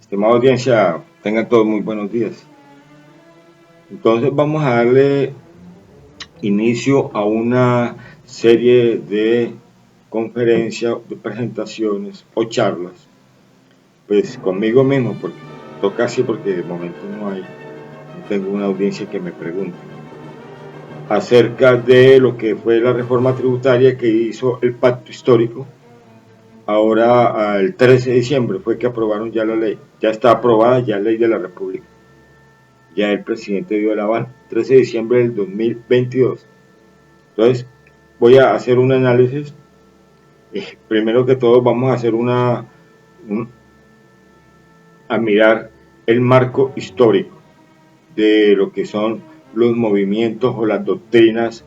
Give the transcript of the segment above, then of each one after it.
Estimada audiencia, tengan todos muy buenos días. Entonces vamos a darle inicio a una serie de conferencias, de presentaciones o charlas, pues conmigo mismo, porque toca así porque de momento no tengo una audiencia que me pregunte acerca de lo que fue la reforma tributaria que hizo el pacto histórico. Ahora, el 13 de diciembre fue que aprobaron ya la ley, ya está aprobada ya la ley de la República. Ya el presidente dio el aval, 13 de diciembre del 2022. Entonces, voy a hacer un análisis. Primero que todo, vamos a hacer a mirar el marco histórico de lo que son los movimientos o las doctrinas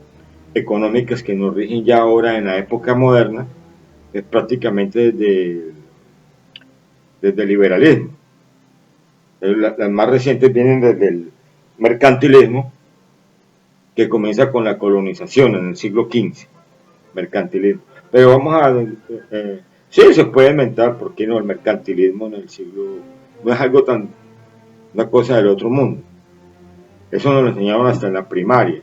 económicas que nos rigen ya ahora en la época moderna, es prácticamente desde el liberalismo. Las más recientes vienen desde el mercantilismo, que comienza con la colonización en el siglo XV, mercantilismo. Pero vamos a... sí, se puede inventar, ¿por qué no? El mercantilismo en el siglo... No es algo tan... una cosa del otro mundo. Eso nos lo enseñaron hasta en la primaria.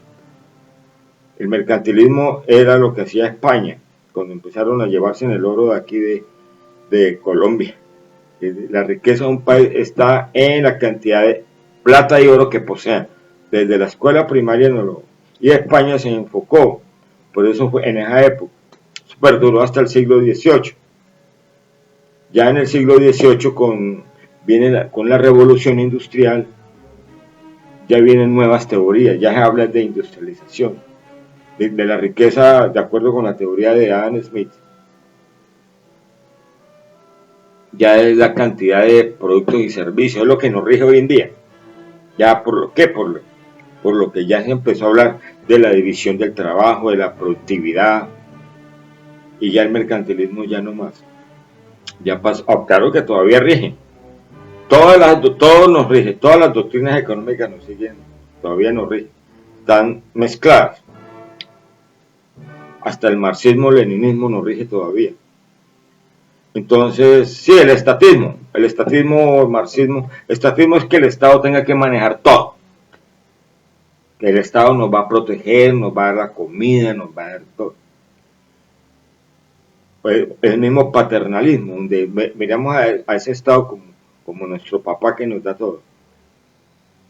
El mercantilismo era lo que hacía España, cuando empezaron a llevarse en el oro de aquí de Colombia. La riqueza de un país está en la cantidad de plata y oro que poseen. Desde la escuela primaria no lo... Y España se enfocó, por eso fue en esa época, perduró hasta el siglo XVIII. Ya en el siglo XVIII con la revolución industrial, ya vienen nuevas teorías, ya se habla de industrialización, de la riqueza, de acuerdo con la teoría de Adam Smith, ya es la cantidad de productos y servicios, es lo que nos rige hoy en día. Ya por lo que, por lo que ya se empezó a hablar de la división del trabajo, de la productividad, y ya el mercantilismo ya no más. Ya pasó, claro que todavía rige, todos nos rige, todas las doctrinas económicas nos siguen, todavía nos rigen, están mezcladas. Hasta el marxismo-leninismo nos rige todavía. Entonces, sí, el estatismo es que el Estado tenga que manejar todo, que el Estado nos va a proteger, nos va a dar la comida, nos va a dar todo. Pues el mismo paternalismo, donde miramos a ese Estado como nuestro papá que nos da todo.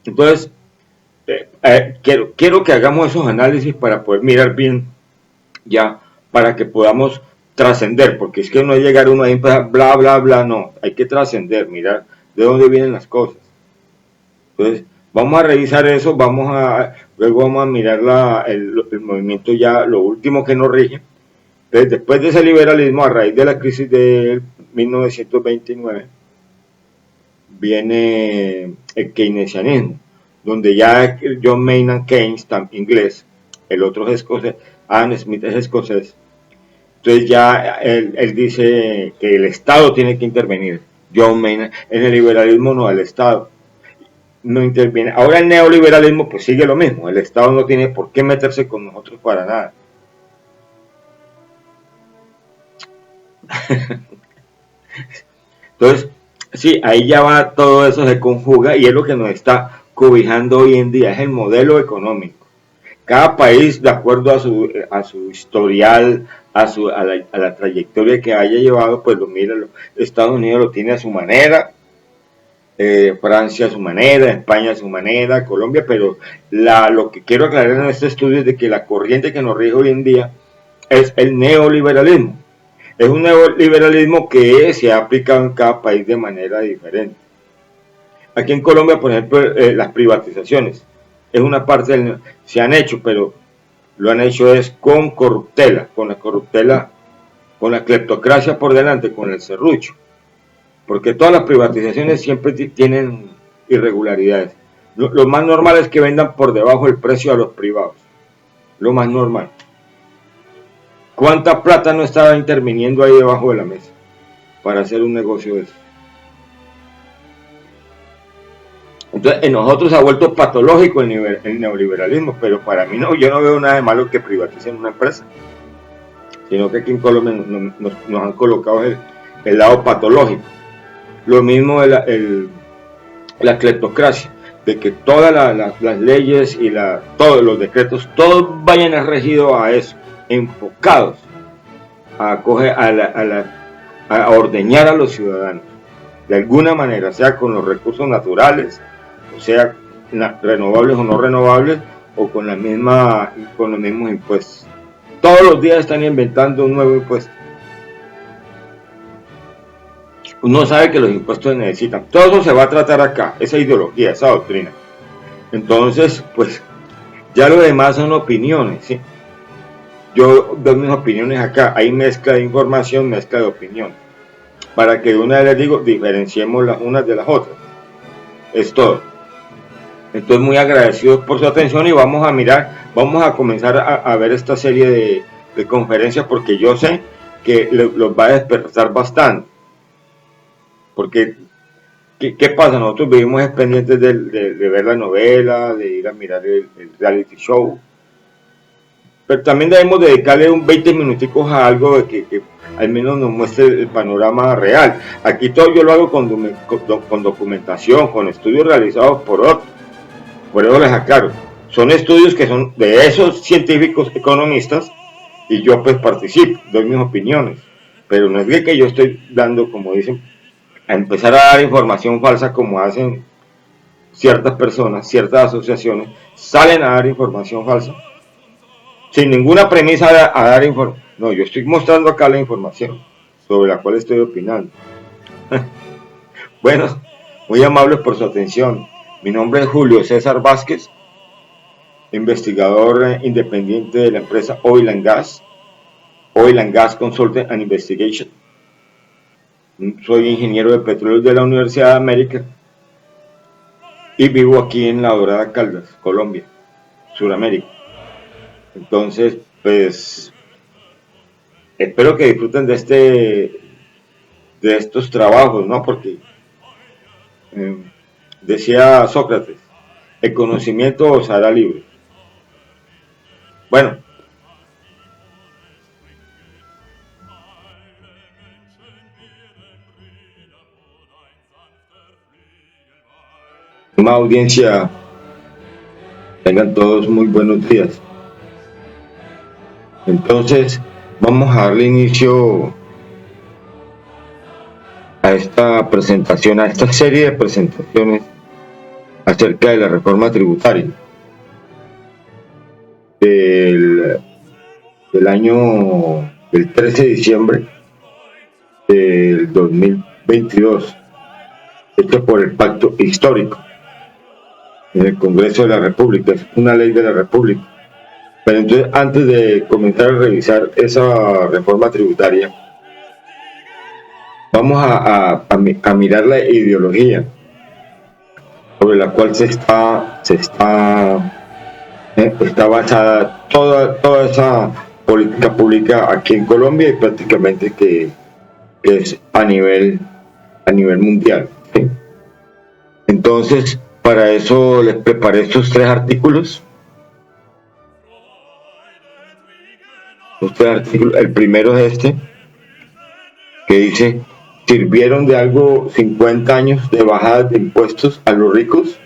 Entonces, quiero que hagamos esos análisis para poder mirar bien ya, para que podamos trascender, porque es que no es llegar uno ahí y bla, bla, bla, no, hay que trascender, mirar de dónde vienen las cosas. Entonces, vamos a revisar eso, luego vamos a mirar el movimiento ya, lo último que nos rige. Entonces, después de ese liberalismo, a raíz de la crisis de 1929, viene el keynesianismo, donde ya John Maynard Keynes, inglés, el otro es escocés, Adam Smith es escocés, entonces ya él dice que el Estado tiene que intervenir. John Maynard, en el liberalismo no, el Estado no interviene. Ahora el neoliberalismo pues sigue lo mismo, el Estado no tiene por qué meterse con nosotros para nada. Entonces, sí, ahí ya va, todo eso se conjuga y es lo que nos está cobijando hoy en día, es el modelo económico. Cada país, de acuerdo a su historial, a la trayectoria que haya llevado, pues lo mira, Estados Unidos lo tiene a su manera, Francia a su manera, España a su manera, Colombia, pero lo que quiero aclarar en este estudio es de que la corriente que nos rige hoy en día es el neoliberalismo. Es un neoliberalismo que se ha aplicado en cada país de manera diferente. Aquí en Colombia, por ejemplo, las privatizaciones es una parte se han hecho, pero lo han hecho es con corruptela, con la cleptocracia por delante, con el serrucho, porque todas las privatizaciones siempre tienen irregularidades. Lo más normal es que vendan por debajo del precio a los privados, lo más normal. ¿Cuánta plata no estaba interviniendo ahí debajo de la mesa para hacer un negocio de eso? Entonces, en nosotros se ha vuelto patológico el neoliberalismo, pero para mí no, yo no veo nada de malo que privaticen una empresa, sino que aquí en Colombia nos han colocado el lado patológico. lo mismo la cleptocracia, de que todas las leyes y todos los decretos, todos vayan regidos a eso, enfocados a, a ordeñar a los ciudadanos, de alguna manera, sea con los recursos naturales, o sea, renovables o no renovables, o con los mismos impuestos. Todos los días están inventando un nuevo impuesto. Uno sabe que los impuestos se necesitan. Todo eso se va a tratar acá, esa ideología, esa doctrina. Entonces, pues, ya lo demás son opiniones, ¿sí? Yo doy mis opiniones acá, hay mezcla de información, mezcla de opinión. Para que de una vez les digo, diferenciemos las unas de las otras. Es todo. Entonces, muy agradecidos por su atención y vamos a mirar, vamos a comenzar a ver esta serie de conferencias porque yo sé que los va a despertar bastante. Porque, ¿qué pasa? Nosotros vivimos pendientes de ver la novela, de ir a mirar el reality show. Pero también debemos dedicarle un 20 minuticos a algo de que al menos nos muestre el panorama real. Aquí todo yo lo hago con documentación, con estudios realizados por otros. Por eso les aclaro, son estudios que son de esos científicos economistas y yo pues participo, doy mis opiniones. Pero no es que yo estoy dando, como dicen, a empezar a dar información falsa como hacen ciertas personas, ciertas asociaciones, salen a dar información falsa sin ninguna premisa a dar información. No, yo estoy mostrando acá la información sobre la cual estoy opinando. Bueno, muy amables por su atención. Mi nombre es Julio César Vázquez, investigador independiente de la empresa Oil and Gas Consulting and Investigation. Soy ingeniero de petróleo de la Universidad de América y vivo aquí en La Dorada Caldas, Colombia, Sudamérica. Entonces, pues, espero que disfruten de estos trabajos, ¿no? Porque decía Sócrates, el conocimiento os hará libre. Bueno, una audiencia, tengan todos muy buenos días. Entonces, vamos a darle inicio a esta presentación, a esta serie de presentaciones acerca de la reforma tributaria del año del 13 de diciembre del 2022, hecho por el Pacto Histórico en el Congreso de la República, es una ley de la República. Pero entonces, antes de comenzar a revisar esa reforma tributaria, vamos a mirar la ideología sobre la cual está basada toda esa política pública aquí en Colombia y prácticamente que es a nivel mundial, ¿sí? Entonces, para eso les preparé estos 3 artículos. El primero es este, que dice: ¿sirvieron de algo 50 años de bajadas de impuestos a los ricos?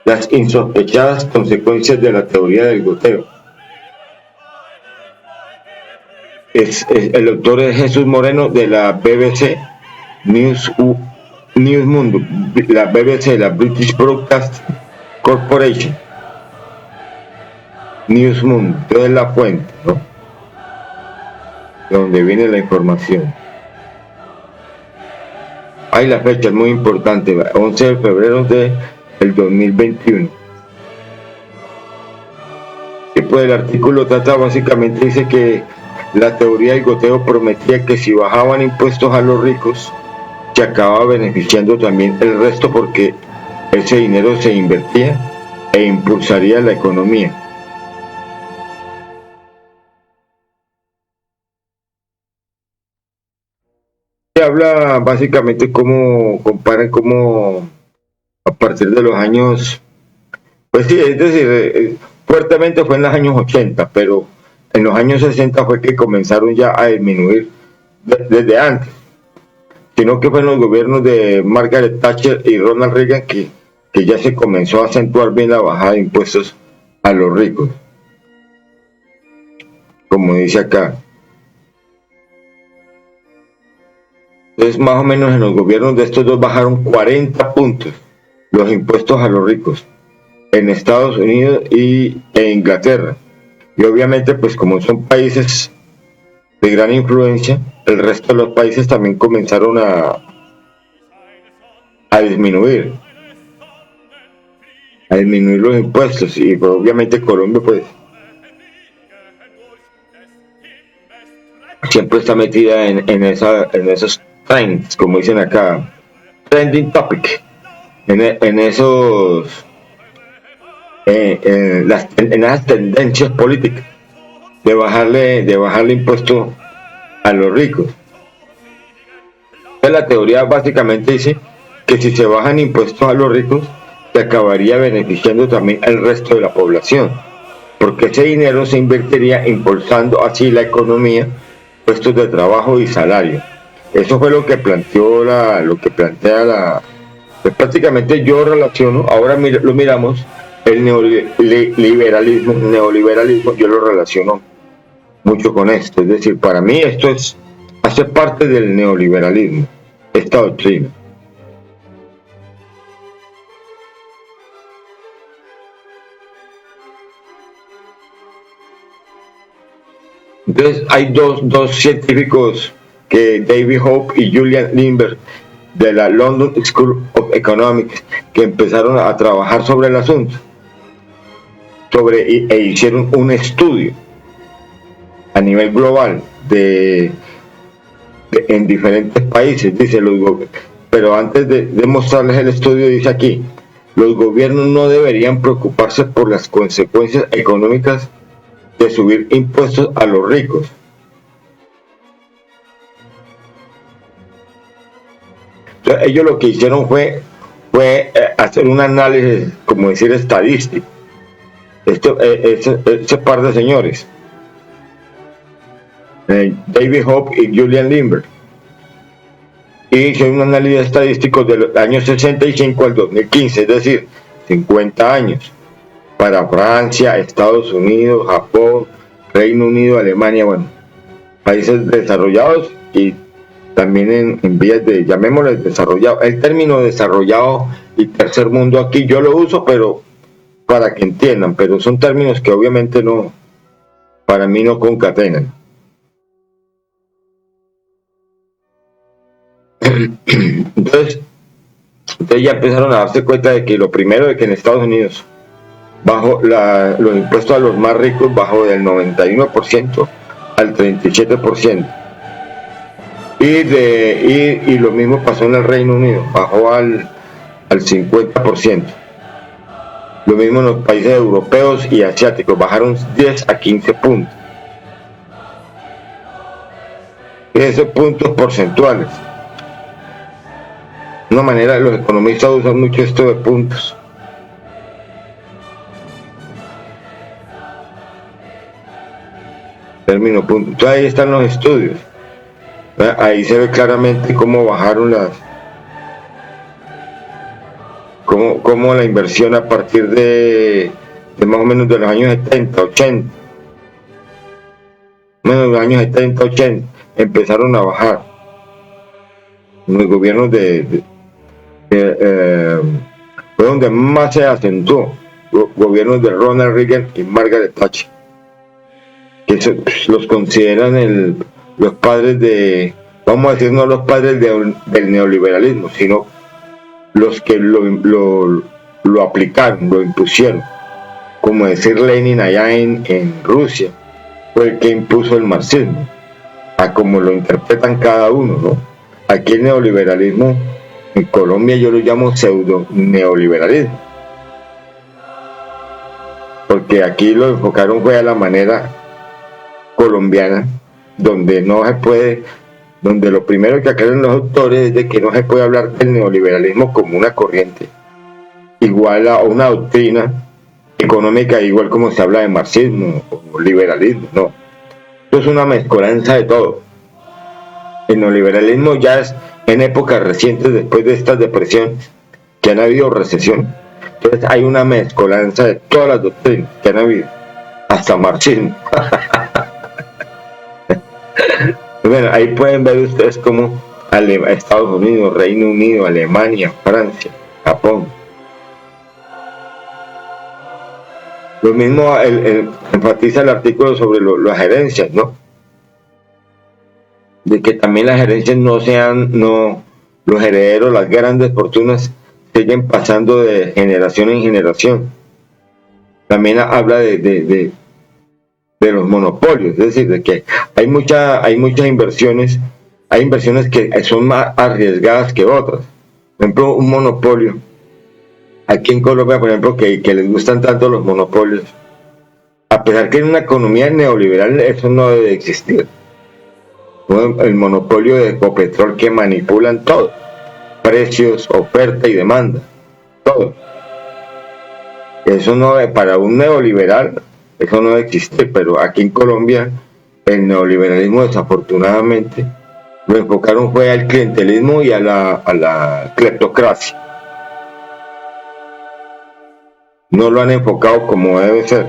Las insospechadas consecuencias de la teoría del goteo. El autor es Jesús Moreno, de la BBC Newsmundo, la BBC, la British Broadcast Corporation. Newsmundo, toda la fuente, ¿no?, de donde viene la información. Hay la fecha, es muy importante, 11 de febrero del 2021. Y pues el artículo trata, básicamente dice que la teoría del goteo prometía que si bajaban impuestos a los ricos, se acababa beneficiando también el resto porque ese dinero se invertía e impulsaría la economía. Se habla básicamente cómo comparan cómo a partir de los años, pues sí, es decir, fuertemente fue en los años 80, pero en los años 60 fue que comenzaron ya a disminuir desde antes. sino que fueron los gobiernos de Margaret Thatcher y Ronald Reagan que ya se comenzó a acentuar bien la bajada de impuestos a los ricos, como dice acá. Entonces, más o menos en los gobiernos de estos dos bajaron 40 puntos los impuestos a los ricos en Estados Unidos e Inglaterra. Y obviamente, pues como son países de gran influencia, el resto de los países también comenzaron a disminuir los impuestos. Y pues, obviamente Colombia pues siempre está metida en esos trends, como dicen acá, trending topic, en esos en esas tendencias políticas de bajarle impuesto a los ricos. Entonces, la teoría básicamente dice que si se bajan impuestos a los ricos, se acabaría beneficiando también al resto de la población, porque ese dinero se invertiría impulsando así la economía, puestos de trabajo y salario. Eso fue lo que plantea pues prácticamente yo relaciono, ahora lo miramos, el neoliberalismo, yo lo relaciono mucho con esto. Es decir, para mí esto hace parte del neoliberalismo, esta doctrina. Entonces hay dos científicos, que David Hope y Julian Lindbergh, de la London School of Economics, que empezaron a trabajar sobre el asunto, e hicieron un estudio a nivel global en diferentes países, dice pero antes de mostrarles el estudio, dice aquí, los gobiernos no deberían preocuparse por las consecuencias económicas de subir impuestos a los ricos. Entonces, ellos lo que hicieron fue hacer un análisis, como decir, estadístico. Este par de señores, David Hope y Julian Lindbergh, y hicieron un análisis estadístico de los años 65 al 2015, es decir, 50 años, para Francia, Estados Unidos, Japón, Reino Unido, Alemania, bueno, países desarrollados y también en vías de, llamémosle desarrollado. El término desarrollado y tercer mundo aquí yo lo uso, pero para que entiendan, pero son términos que obviamente no, para mí no concatenan. Entonces ya empezaron a darse cuenta de que lo primero, de que en Estados Unidos los impuestos a los más ricos bajó del 91% al 37%. Y lo mismo pasó en el Reino Unido, bajó al 50%. Lo mismo en los países europeos y asiáticos, bajaron 10 a 15 puntos. 15 puntos porcentuales. De una manera, los economistas usan mucho esto de puntos. Término punto. Entonces ahí están los estudios. Ahí se ve claramente cómo bajaron cómo la inversión a partir de más o menos de los años 70, 80, menos de los años 70, 80, empezaron a bajar. Los gobiernos fue donde más se acentuó, los gobiernos de Ronald Reagan y Margaret Thatcher, que los consideran los padres vamos a decir, no los padres del neoliberalismo, sino los que lo aplicaron, lo impusieron. Como decir Lenin allá en Rusia, fue el que impuso el marxismo, a como lo interpretan cada uno, ¿no? Aquí el neoliberalismo, en Colombia yo lo llamo pseudo neoliberalismo, porque aquí lo enfocaron fue a la manera colombiana, donde no se puede, donde lo primero que aclaran los autores es de que no se puede hablar del neoliberalismo como una corriente igual a una doctrina económica, igual como se habla de marxismo o liberalismo, no. Esto es una mezcolanza de todo. El neoliberalismo ya es en épocas recientes, después de esta depresión, que han habido recesión. Entonces hay una mezcolanza de todas las doctrinas que han habido, hasta marxismo. Bueno, ahí pueden ver ustedes cómo Estados Unidos, Reino Unido, Alemania, Francia, Japón. Lo mismo enfatiza el artículo sobre las herencias, ¿no? De que también las herencias los herederos, las grandes fortunas, siguen pasando de generación en generación. También habla de los monopolios, es decir, de que hay muchas inversiones, hay inversiones que son más arriesgadas que otras. Por ejemplo, un monopolio. Aquí en Colombia, por ejemplo, que les gustan tanto los monopolios, a pesar que en una economía neoliberal eso no debe existir. El monopolio de Ecopetrol, que manipulan todo, precios, oferta y demanda, todo. Eso no, para un neoliberal, eso no debe existir, pero aquí en Colombia el neoliberalismo desafortunadamente lo enfocaron fue al clientelismo y a la cleptocracia. No lo han enfocado como debe ser.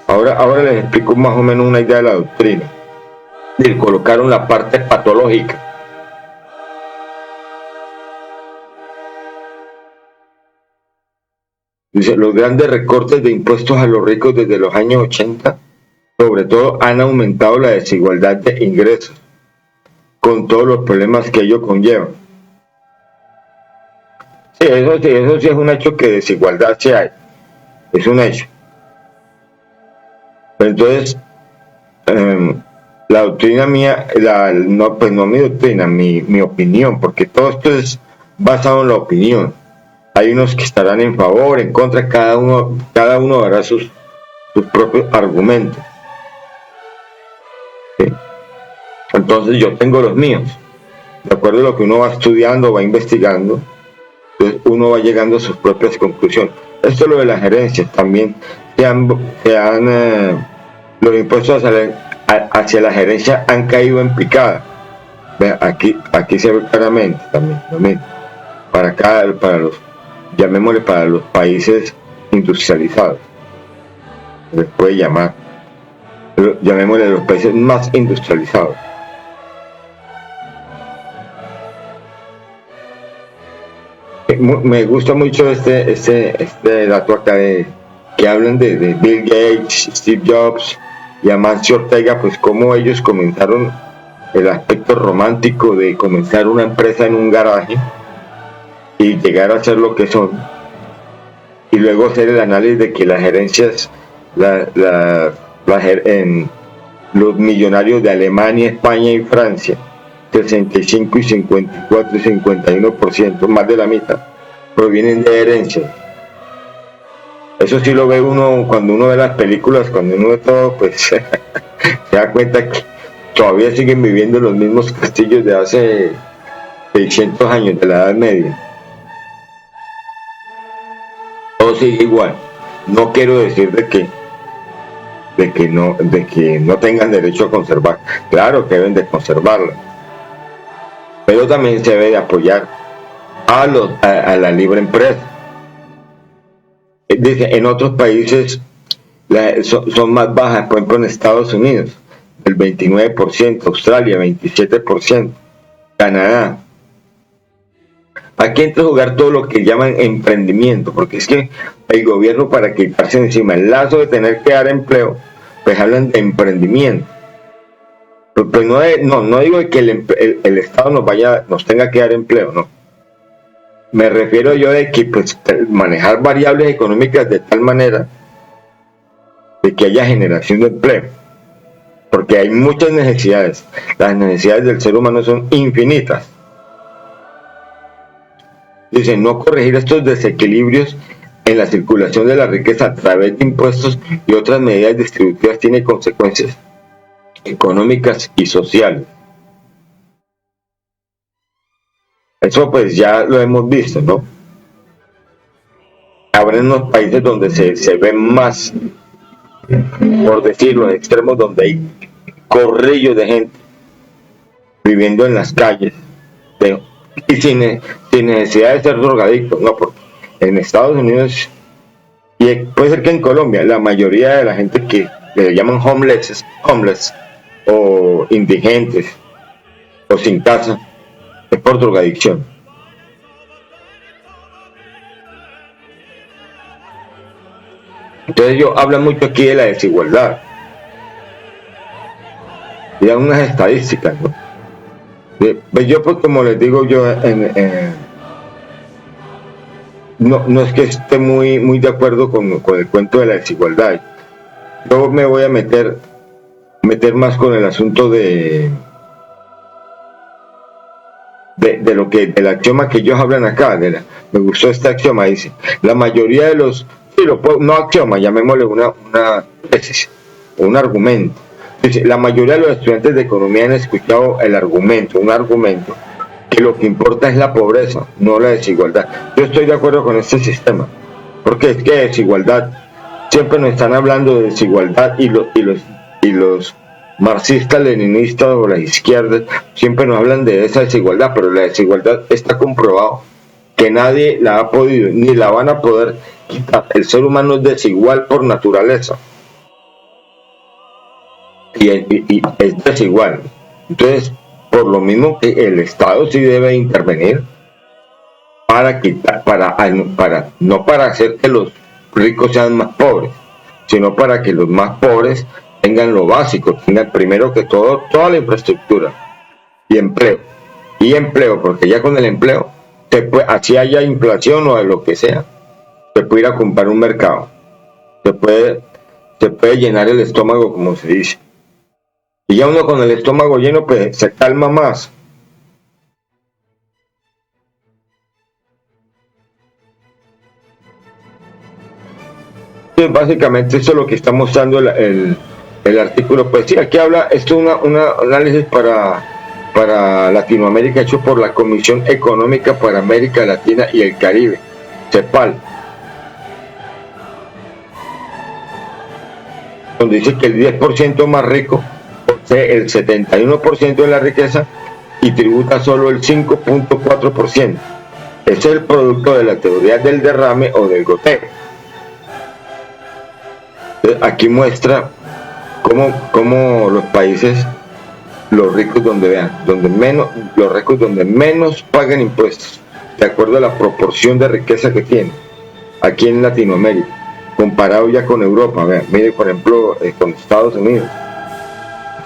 Ahora les explico más o menos una idea de la doctrina. Le colocaron la parte patológica. Dice, los grandes recortes de impuestos a los ricos desde los años 80, sobre todo, han aumentado la desigualdad de ingresos, con todos los problemas que ello conlleva. Sí, eso sí es un hecho, que desigualdad sí hay. Es un hecho. Pero entonces, la doctrina mía, no mi doctrina, mi opinión, porque todo esto es basado en la opinión. Hay unos que estarán en favor, en contra, cada uno dará sus propios argumentos. ¿Sí? Entonces yo tengo los míos. De acuerdo a lo que uno va estudiando, va investigando, entonces uno va llegando a sus propias conclusiones. Esto es lo de las herencias. También los impuestos hacia la gerencia han caído en picada. Aquí se ve claramente también lo mismo. Llamémosle para los países industrializados, se les puede llamar, pero llamémosle los países más industrializados. Me gusta mucho este dato acá que hablan de Bill Gates, Steve Jobs y Amancio Ortega, pues cómo ellos comenzaron el aspecto romántico de comenzar una empresa en un garaje y llegar a ser lo que son, y luego hacer el análisis de que las gerencias, en los millonarios de Alemania, España y Francia, 65 y 54 y 51%, más de la mitad, provienen de herencias. Eso sí lo ve uno cuando uno ve las películas, cuando uno ve todo, pues se da cuenta que todavía siguen viviendo en los mismos castillos de hace 600 años, de la Edad Media. Todo sigue igual. No quiero decir de que no tengan derecho a conservar. Claro que deben de conservarla, pero también se debe de apoyar a la libre empresa. Dice, en otros países son más bajas, por ejemplo en Estados Unidos, el 29%, Australia 27%, Canadá. Aquí entra a jugar todo lo que llaman emprendimiento, porque es que el gobierno, para quitarse encima el lazo de tener que dar empleo, pues hablan de emprendimiento. Pues no digo que el Estado nos tenga que dar empleo, no. Me refiero yo de que pues manejar variables económicas de tal manera de que haya generación de empleo, porque hay muchas necesidades. Las necesidades del ser humano son infinitas. Dice, no corregir estos desequilibrios en la circulación de la riqueza a través de impuestos y otras medidas distributivas tiene consecuencias económicas y sociales. Eso pues ya lo hemos visto, ¿no? Habrá en unos países donde se ven más, por decirlo, en extremos donde hay corrillos de gente viviendo en las calles, y sin necesidad de ser drogadictos, no, porque en Estados Unidos, y puede ser que en Colombia, la mayoría de la gente que le llaman homeless o indigentes o sin casa, es por drogadicción. Entonces ellos hablan mucho aquí de la desigualdad y dan unas estadísticas, ¿no? Pues yo, pues como les digo yo, no es que esté muy de acuerdo con el cuento de la desigualdad. Yo me voy a meter más con el asunto de lo que, del axioma que ellos hablan acá. Me gustó este axioma, dice, la mayoría de los, no axioma, llamémosle una tesis o un argumento. Dice, la mayoría de los estudiantes de economía han escuchado un argumento, que lo que importa es la pobreza, no la desigualdad. Yo estoy de acuerdo con este sistema, porque es que desigualdad, siempre nos están hablando de desigualdad, y los marxistas, leninistas o las izquierdas siempre nos hablan de esa desigualdad, pero la desigualdad está comprobado que nadie la ha podido ni la van a poder quitar. El ser humano es desigual por naturaleza y es desigual. Entonces, por lo mismo que el Estado sí debe intervenir para quitar, no para hacer que los ricos sean más pobres, sino para que los más pobres tengan lo básico, tengan primero que todo toda la infraestructura y empleo, porque ya con el empleo, así haya inflación o de lo que sea, se puede ir a comprar un mercado, se puede llenar el estómago, como se dice, y ya uno con el estómago lleno pues se calma más. Entonces, básicamente eso es lo que está mostrando el artículo. Pues sí, aquí habla, esto es un análisis para Latinoamérica hecho por la Comisión Económica para América Latina y el Caribe, CEPAL, donde dice que el 10% más rico posee el 71% de la riqueza y tributa solo el 5.4%. Ese es el producto de la teoría del derrame o del goteo. Entonces, aquí muestra cómo los países, los ricos los ricos donde menos pagan impuestos, de acuerdo a la proporción de riqueza que tienen aquí en Latinoamérica, comparado ya con Europa. Mire, por ejemplo, con Estados Unidos.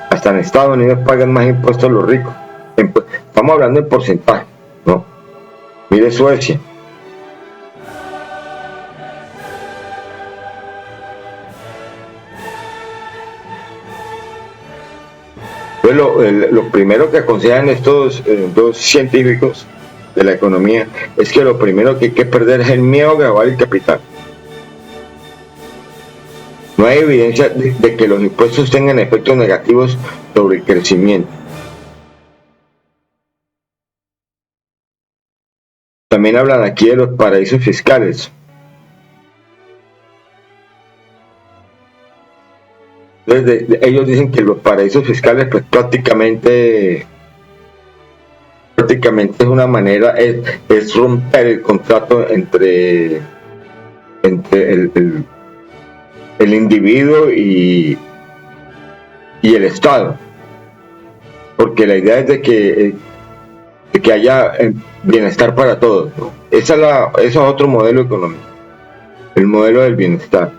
Hasta en Estados Unidos pagan más impuestos los ricos. Estamos hablando en porcentaje, ¿no? Mire Suecia. Lo primero que aconsejan estos dos científicos de la economía es que lo primero que hay que perder es el miedo a grabar el capital. No hay evidencia de que los impuestos tengan efectos negativos sobre el crecimiento. También hablan aquí de los paraísos fiscales. Ellos dicen que los paraísos fiscales pues prácticamente es una manera, es romper el contrato entre el individuo y el Estado, porque la idea es de que haya bienestar para todos, ¿no? Ese es otro modelo económico, el modelo del bienestar.